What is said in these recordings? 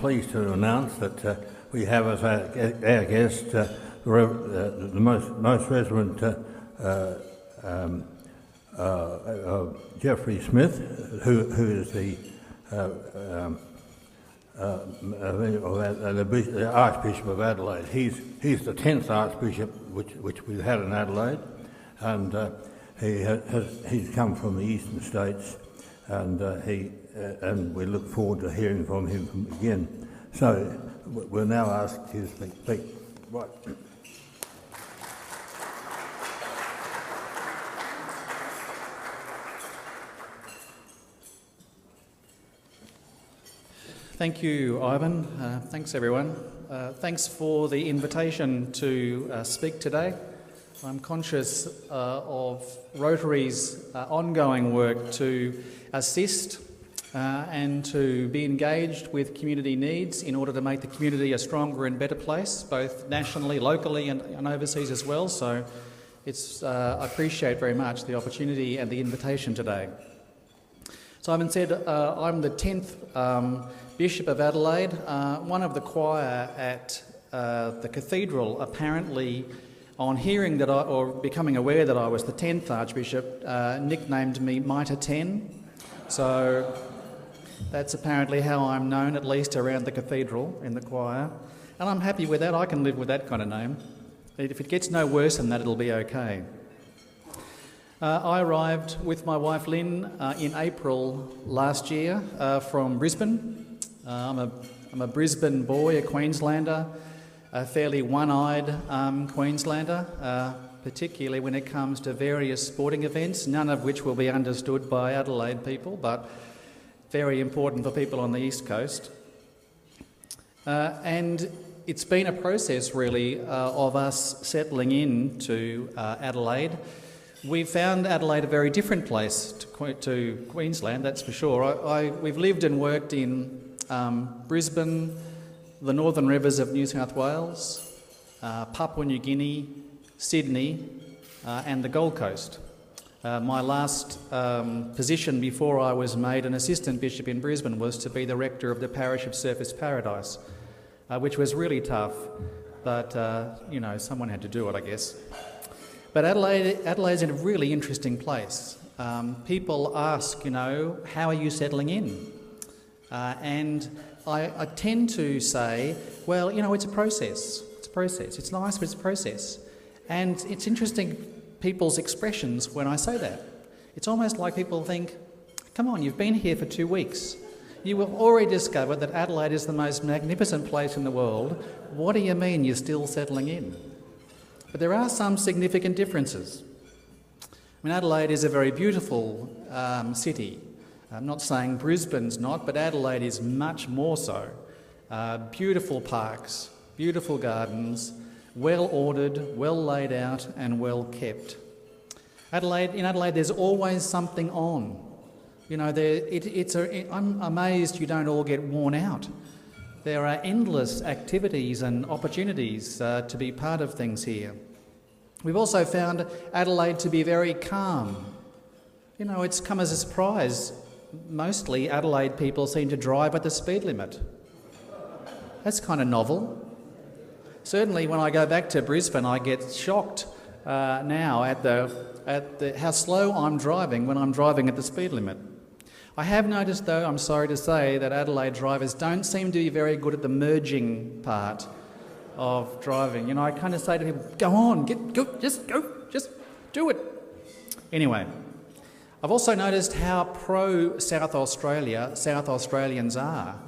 pleased to announce that we have as our guest the most Reverend Geoffrey Smith, who is the Archbishop of Adelaide. He's the 10th Archbishop which we've had in Adelaide, and he's come from the eastern states, and we look forward to hearing from him again. So we'll now ask you to speak. Right. Thank you, Ivan. Thanks, everyone. Thanks for the invitation to speak today. I'm conscious of Rotary's ongoing work to assist and to be engaged with community needs in order to make the community a stronger and better place, both nationally, locally and overseas as well. So I appreciate very much the opportunity and the invitation today. So Ivan said, I'm the 10th Bishop of Adelaide, one of the choir at the cathedral. Apparently, on hearing that or becoming aware that I was the 10th Archbishop, nicknamed me Mitre 10. So that's apparently how I'm known, at least around the cathedral in the choir. And I'm happy with that. I can live with that kind of name. If it gets no worse than that, it'll be okay. I arrived with my wife Lynn in April last year from Brisbane. I'm a Brisbane boy, a Queenslander, a fairly one-eyed Queenslander, particularly when it comes to various sporting events, none of which will be understood by Adelaide people, but very important for people on the East Coast. And it's been a process, really, of us settling in to Adelaide. We found Adelaide a very different place to Queensland, that's for sure. We've lived and worked in Brisbane, the Northern Rivers of New South Wales, Papua New Guinea, Sydney, and the Gold Coast. My last position before I was made an assistant bishop in Brisbane was to be the rector of the parish of Surfers Paradise, which was really tough, but someone had to do it, I guess. But Adelaide's in a really interesting place. People ask, how are you settling in? And I tend to say, well, it's a process. It's a process. It's nice, but it's a process. And it's interesting, people's expressions when I say that. It's almost like people think, come on, you've been here for 2 weeks. You have already discovered that Adelaide is the most magnificent place in the world. What do you mean you're still settling in? But there are some significant differences. Adelaide is a very beautiful city. I'm not saying Brisbane's not, but Adelaide is much more so. Beautiful parks, beautiful gardens, well ordered, well laid out and well kept. In Adelaide there's always something on. I'm amazed you don't all get worn out. There are endless activities and opportunities to be part of things here. We've also found Adelaide to be very calm. It's come as a surprise. Mostly Adelaide people seem to drive at the speed limit. That's kind of novel. Certainly when I go back to Brisbane, I get shocked now at how slow I'm driving when I'm driving at the speed limit. I have noticed, though, I'm sorry to say, that Adelaide drivers don't seem to be very good at the merging part of driving. I kind of say to people, go on, just do it. Anyway, I've also noticed how pro-South South Australians are.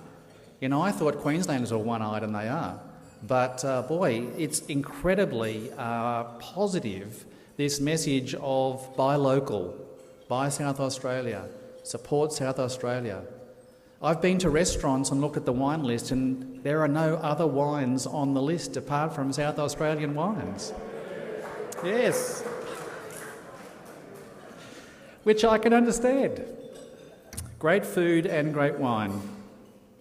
I thought Queenslanders were one-eyed, and they are. But, boy, it's incredibly positive, this message of buy local, buy South Australia, support South Australia. I've been to restaurants and looked at the wine list, and there are no other wines on the list apart from South Australian wines. Yes. Which I can understand. Great food and great wine.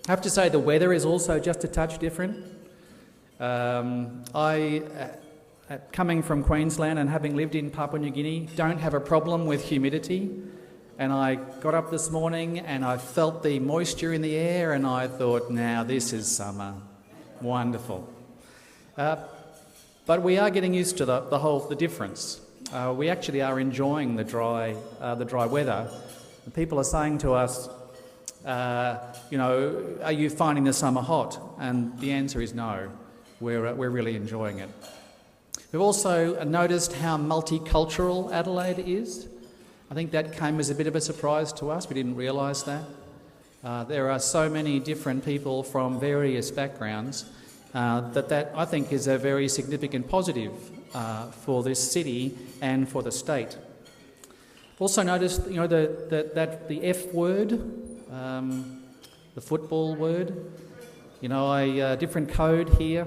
I have to say the weather is also just a touch different. Coming from Queensland and having lived in Papua New Guinea, don't have a problem with humidity. And I got up this morning and I felt the moisture in the air and I thought, now this is summer. Wonderful. But we are getting used to the difference. We actually are enjoying the dry weather. People are saying to us, are you finding the summer hot? And the answer is no. We're really enjoying it. We've also noticed how multicultural Adelaide is. I think that came as a bit of a surprise to us. We didn't realise that. There are so many different people from various backgrounds that I think is a very significant positive for this city and for the state. Also noticed, that the F word, the football word, a different code here.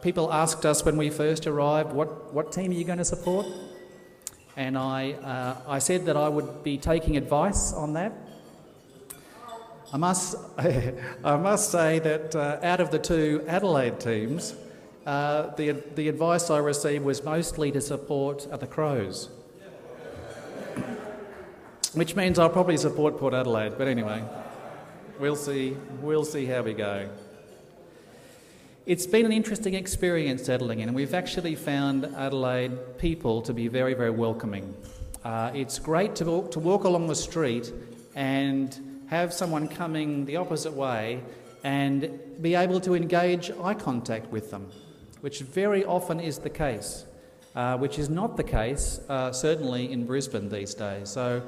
People asked us when we first arrived, what team are you going to support? And I said that I would be taking advice on that. I must say that out of the two Adelaide teams, the advice I received was mostly to support the Crows, which means I'll probably support Port Adelaide. But anyway, we'll see how we go. It's been an interesting experience settling in, and we've actually found Adelaide people to be very, very welcoming. It's great to walk along the street and have someone coming the opposite way and be able to engage eye contact with them, which very often is the case, which is not the case certainly in Brisbane these days. So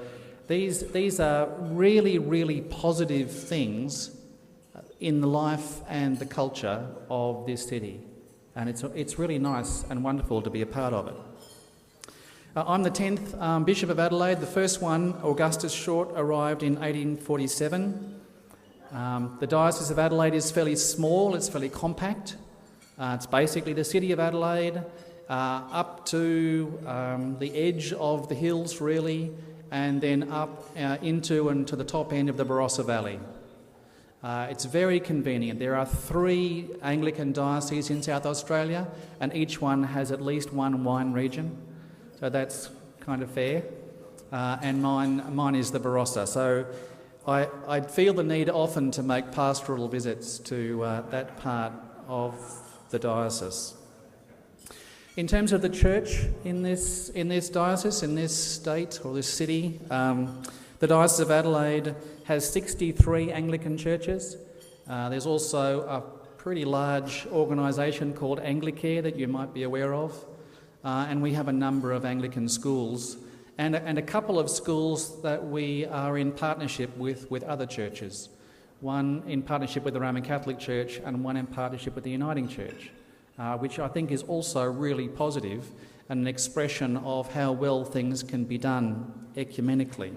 these are really, really positive things in the life and the culture of this city, and it's really nice and wonderful to be a part of it. I'm the 10th Bishop of Adelaide. The first one, Augustus Short, arrived in 1847. The Diocese of Adelaide is fairly small, it's fairly compact. It's basically the city of Adelaide up to the edge of the hills really, and then up into and to the top end of the Barossa Valley. It's very convenient. There are 3 Anglican dioceses in South Australia, and each one has at least one wine region, so that's kind of fair. And mine is the Barossa, so I feel the need often to make pastoral visits to that part of the diocese. In terms of the church in this diocese, in this state or this city, the Diocese of Adelaide has 63 Anglican churches. There's also a pretty large organisation called Anglicare that you might be aware of. And we have a number of Anglican schools and a couple of schools that we are in partnership with other churches. One in partnership with the Roman Catholic Church and one in partnership with the Uniting Church, which I think is also really positive and an expression of how well things can be done ecumenically.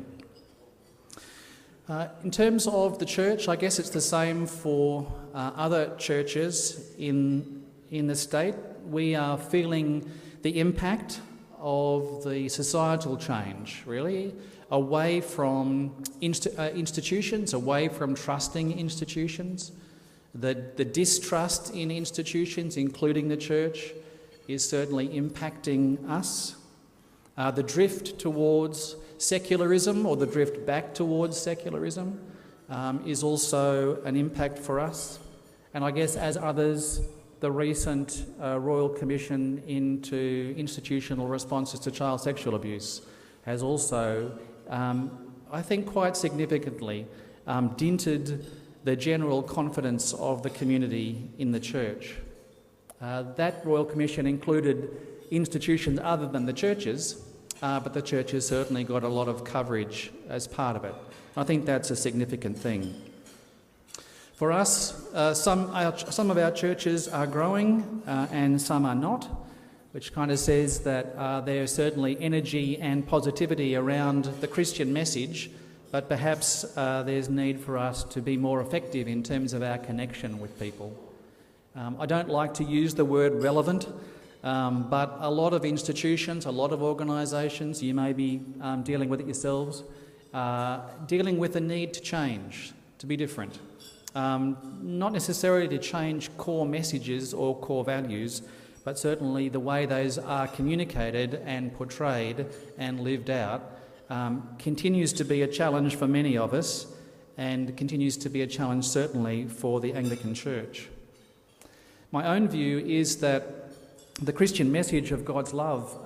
In terms of the church, I guess it's the same for other churches in the state. We are feeling the impact of the societal change, really, away from institutions, away from trusting institutions. The distrust in institutions, including the church, is certainly impacting us. The drift towards secularism, or the drift back towards secularism, is also an impact for us. And I guess, as others, the recent Royal Commission into institutional responses to child sexual abuse has also, I think quite significantly, dented the general confidence of the community in the church. That Royal Commission included institutions other than the churches, but the churches certainly got a lot of coverage as part of it. I think that's a significant thing. For us, some of our churches are growing and some are not, which kind of says that there's certainly energy and positivity around the Christian message, but perhaps there's need for us to be more effective in terms of our connection with people. I don't like to use the word relevant, but a lot of institutions, a lot of organisations, you may be dealing with it yourselves, dealing with the need to change, to be different. Not necessarily to change core messages or core values, but certainly the way those are communicated and portrayed and lived out continues to be a challenge for many of us, and continues to be a challenge certainly for the Anglican Church. My own view is that the Christian message of God's love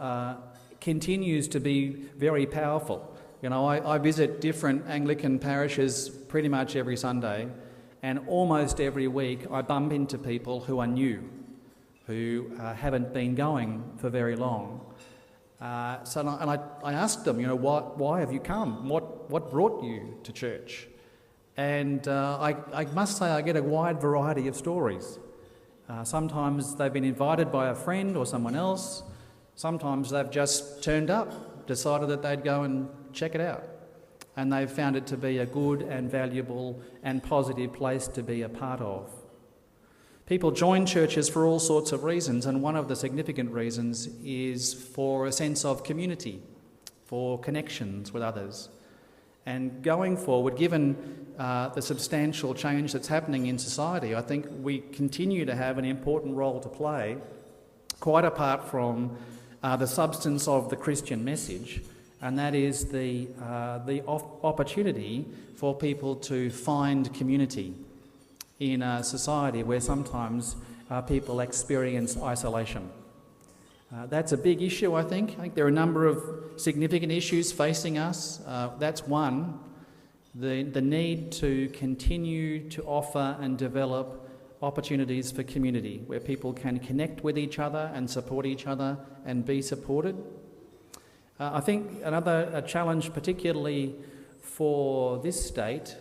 continues to be very powerful. You know, I visit different Anglican parishes pretty much every Sunday, and almost every week I bump into people who are new, who haven't been going for very long. I asked them, you know, why have you come? What brought you to church? And I must say I get a wide variety of stories. Sometimes they've been invited by a friend or someone else. Sometimes they've just turned up, decided that they'd go and check it out. And they've found it to be a good and valuable and positive place to be a part of. People join churches for all sorts of reasons, and one of the significant reasons is for a sense of community, for connections with others. And going forward, given the substantial change that's happening in society, I think we continue to have an important role to play, quite apart from the substance of the Christian message, and that is the opportunity for people to find community in a society where sometimes people experience isolation. That's a big issue, I think. I think there are a number of significant issues facing us. That's one, the need to continue to offer and develop opportunities for community where people can connect with each other and support each other and be supported. I think another challenge, particularly for this state,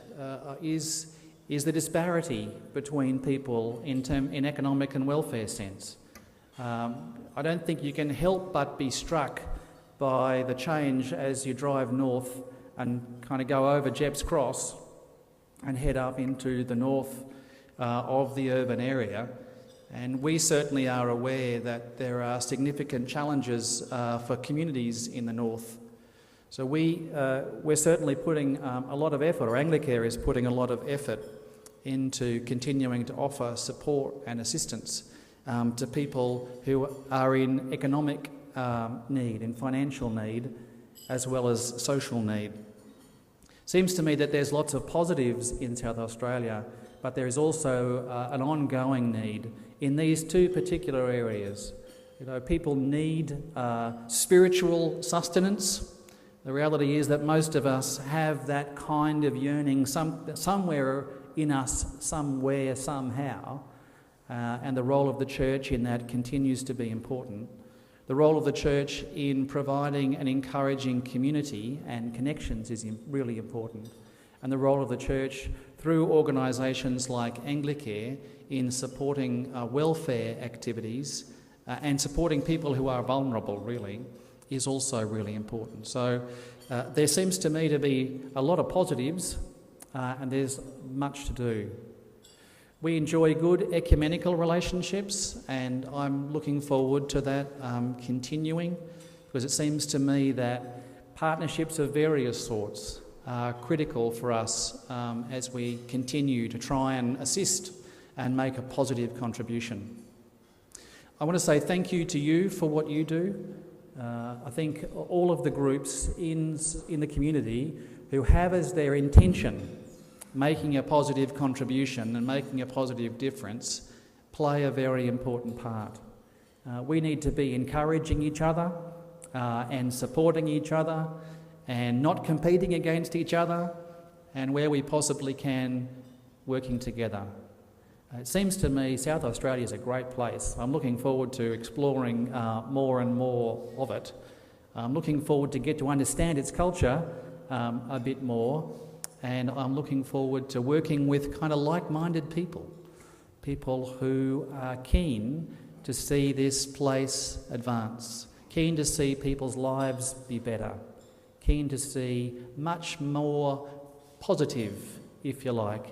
is the disparity between people in economic and welfare sense. I don't think you can help but be struck by the change as you drive north and kind of go over Geoff's Cross and head up into the north of the urban area. And we certainly are aware that there are significant challenges for communities in the north. So we're certainly putting a lot of effort, or Anglicare is putting a lot of effort into continuing to offer support and assistance to people who are in economic need, in financial need, as well as social need. Seems to me that there's lots of positives in South Australia, but there is also an ongoing need in these two particular areas. You know, people need spiritual sustenance. The reality is that most of us have that kind of yearning somewhere in us, somewhere, somehow, and the role of the church in that continues to be important. The role of the church in providing and encouraging community and connections is really important. And the role of the church through organisations like Anglicare in supporting welfare activities and supporting people who are vulnerable, really, is also really important. So there seems to me to be a lot of positives and there's much to do. We enjoy good ecumenical relationships, and I'm looking forward to that continuing, because it seems to me that partnerships of various sorts are critical for us as we continue to try and assist and make a positive contribution. I want to say thank you to you for what you do. I think all of the groups in the community who have as their intention making a positive contribution and making a positive difference play a very important part. We need to be encouraging each other and supporting each other and not competing against each other, and where we possibly can, working together. It seems to me South Australia is a great place. I'm looking forward to exploring more and more of it. I'm looking forward to get to understand its culture a bit more, and I'm looking forward to working with kind of like-minded people who are keen to see this place advance, keen to see people's lives be better, keen to see much more positive, if you like,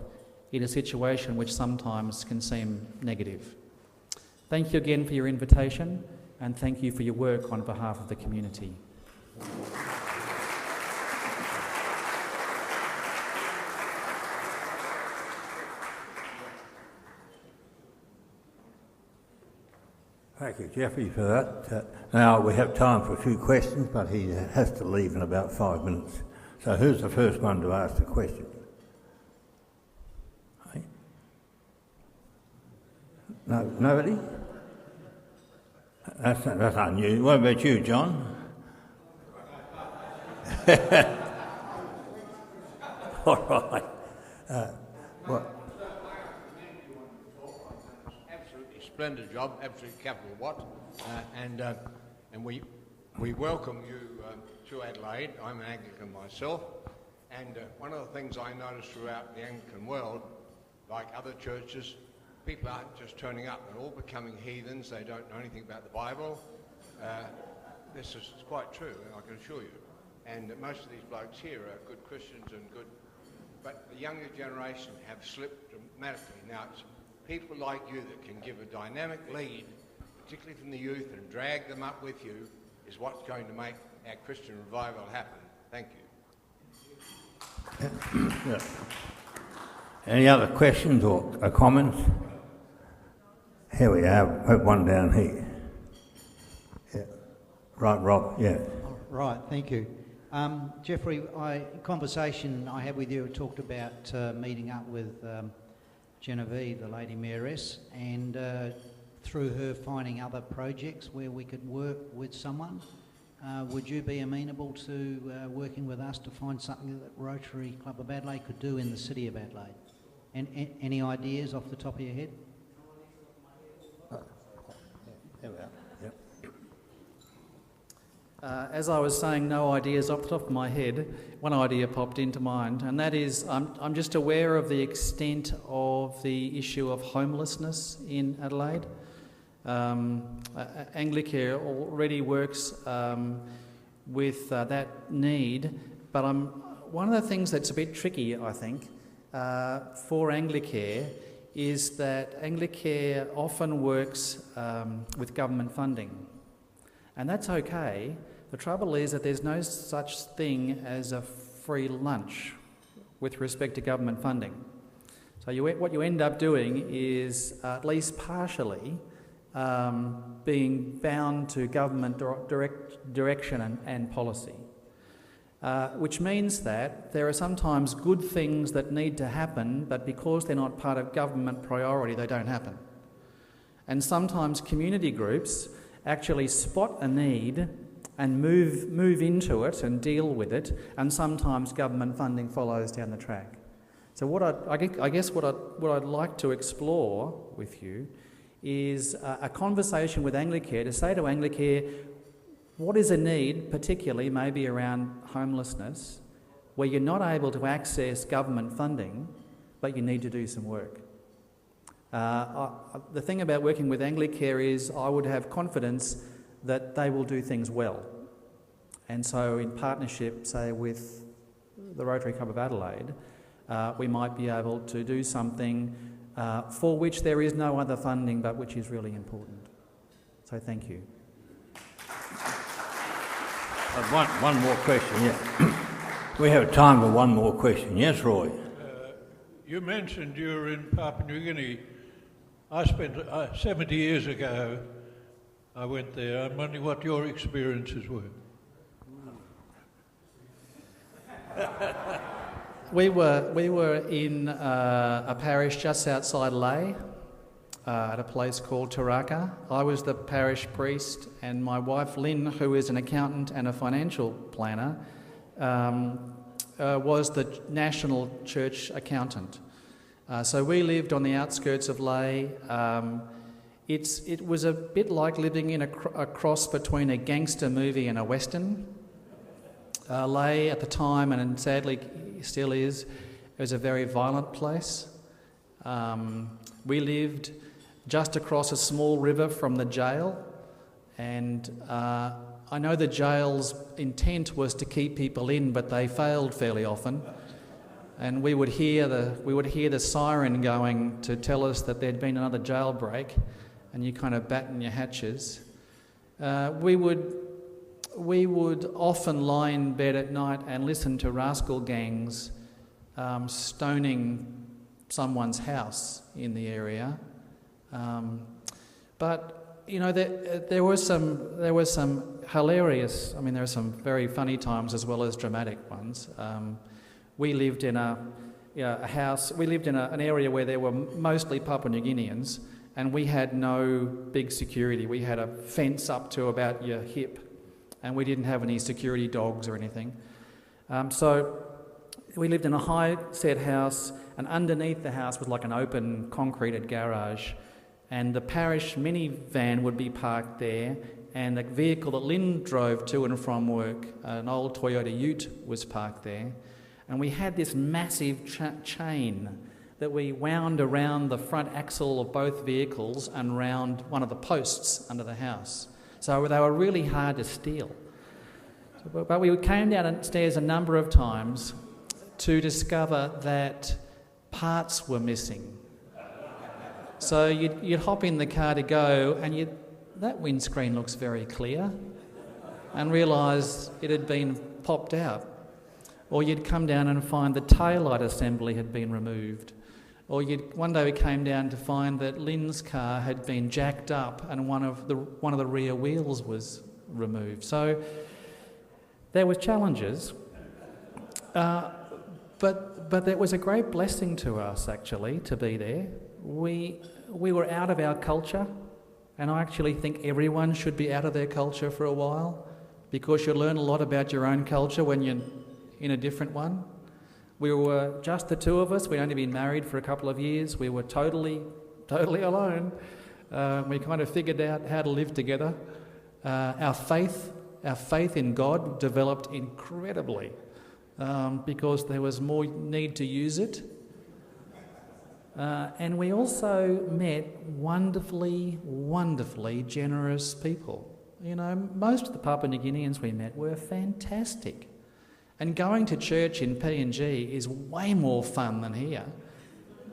in a situation which sometimes can seem negative. Thank you again for your invitation, and thank you for your work on behalf of the community. Thank you, Geoffrey, for that. Now we have time for a few questions, but he has to leave in about 5 minutes. So who's the first one to ask the question? Hey? No, nobody? That's unusual. What about you, John? All right. What? Absolutely splendid job, absolutely capital what, and we welcome you to Adelaide. I'm an Anglican myself, and one of the things I noticed throughout the Anglican world, like other churches, people aren't just turning up, they're all becoming heathens, they don't know anything about the Bible. This is quite true, I can assure you. And most of these blokes here are good Christians and good, but the younger generation have slipped dramatically. Now it's people like you that can give a dynamic lead, particularly from the youth, and drag them up with you, is what's going to make our Christian revival happen. Thank you. Yeah. Any other questions or comments? Here we have one down here. Yeah. Right, Rob, yeah. Right, thank you. Geoffrey, conversation I had with you talked about meeting up with Genevieve, the Lady Mayoress, and through her finding other projects where we could work with someone. Would you be amenable to working with us to find something that Rotary Club of Adelaide could do in the city of Adelaide? And any ideas off the top of your head? As I was saying, no ideas off the top of my head. One idea popped into mind, and that is I'm just aware of the extent of the issue of homelessness in Adelaide. Anglicare already works with that need, but one of the things that's a bit tricky, I think, for Anglicare is that Anglicare often works with government funding. And that's okay. The trouble is that there's no such thing as a free lunch with respect to government funding. So what you end up doing is, at least partially, being bound to government direction and policy. Which means that there are sometimes good things that need to happen, but because they're not part of government priority, they don't happen. And sometimes community groups actually spot a need and move into it and deal with it, and sometimes government funding follows down the track. So what I'd like to explore with you is a conversation with Anglicare to say to Anglicare, what is a need, particularly maybe around homelessness, where you're not able to access government funding, but you need to do some work. The thing about working with Anglicare is I would have confidence that they will do things well. And so in partnership, say, with the Rotary Club of Adelaide, we might be able to do something for which there is no other funding, but which is really important. So thank you. One more question, yeah. We have time for one more question. Yes, Roy? You mentioned you were in Papua New Guinea. I spent 70 years ago, I went there. I'm wondering what your experiences were. We were in a parish just outside Lae, at a place called Taraka. I was the parish priest, and my wife Lynn, who is an accountant and a financial planner, was the national church accountant. So we lived on the outskirts of Lae. It was a bit like living in a cross between a gangster movie and a western. Lae at the time, and sadly still is, it was a very violent place. We lived just across a small river from the jail, and I know the jail's intent was to keep people in, but they failed fairly often. And we would hear the siren going to tell us that there'd been another jailbreak, and you kind of batten your hatches. We would often lie in bed at night and listen to rascal gangs stoning someone's house in the area. But there was some hilarious. I mean, there are some very funny times as well as dramatic ones. We lived in a house. We lived in an area where there were mostly Papua New Guineans, and we had no big security. We had a fence up to about your hip, and we didn't have any security dogs or anything. So we lived in a high-set house, and underneath the house was like an open concreted garage, and the parish minivan would be parked there, and the vehicle that Lynn drove to and from work, an old Toyota Ute, was parked there. And we had this massive chain that we wound around the front axle of both vehicles and round one of the posts under the house. So they were really hard to steal. But we came downstairs a number of times to discover that parts were missing. So you'd hop in the car to go, and that windscreen looks very clear, and realise it had been popped out. Or you'd come down and find the taillight assembly had been removed. Or one day we came down to find that Lynn's car had been jacked up and one of the rear wheels was removed. So there were challenges, but it was a great blessing to us actually to be there. We were out of our culture, and I actually think everyone should be out of their culture for a while, because you learn a lot about your own culture when you're in a different one. We were just the two of us. We'd only been married for a couple of years. We were totally alone. We kind of figured out how to live together. Our faith in God developed incredibly because there was more need to use it. And we also met wonderfully generous people. Most of the Papua New Guineans we met were fantastic. And going to church in PNG is way more fun than here.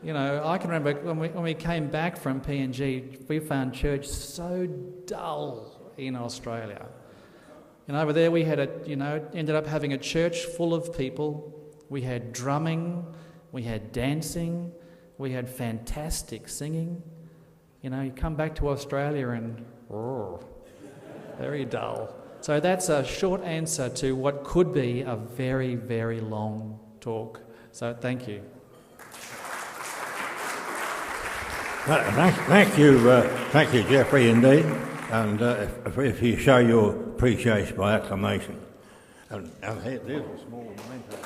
I can remember when we came back from PNG, we found church so dull in Australia. And over there we had ended up having a church full of people. We had drumming, we had dancing, we had fantastic singing. You come back to Australia and very dull. So that's a short answer to what could be a very, very long talk. So thank you. Thank you, Geoffrey, indeed. And if you show your appreciation by acclamation. And here's a small memento.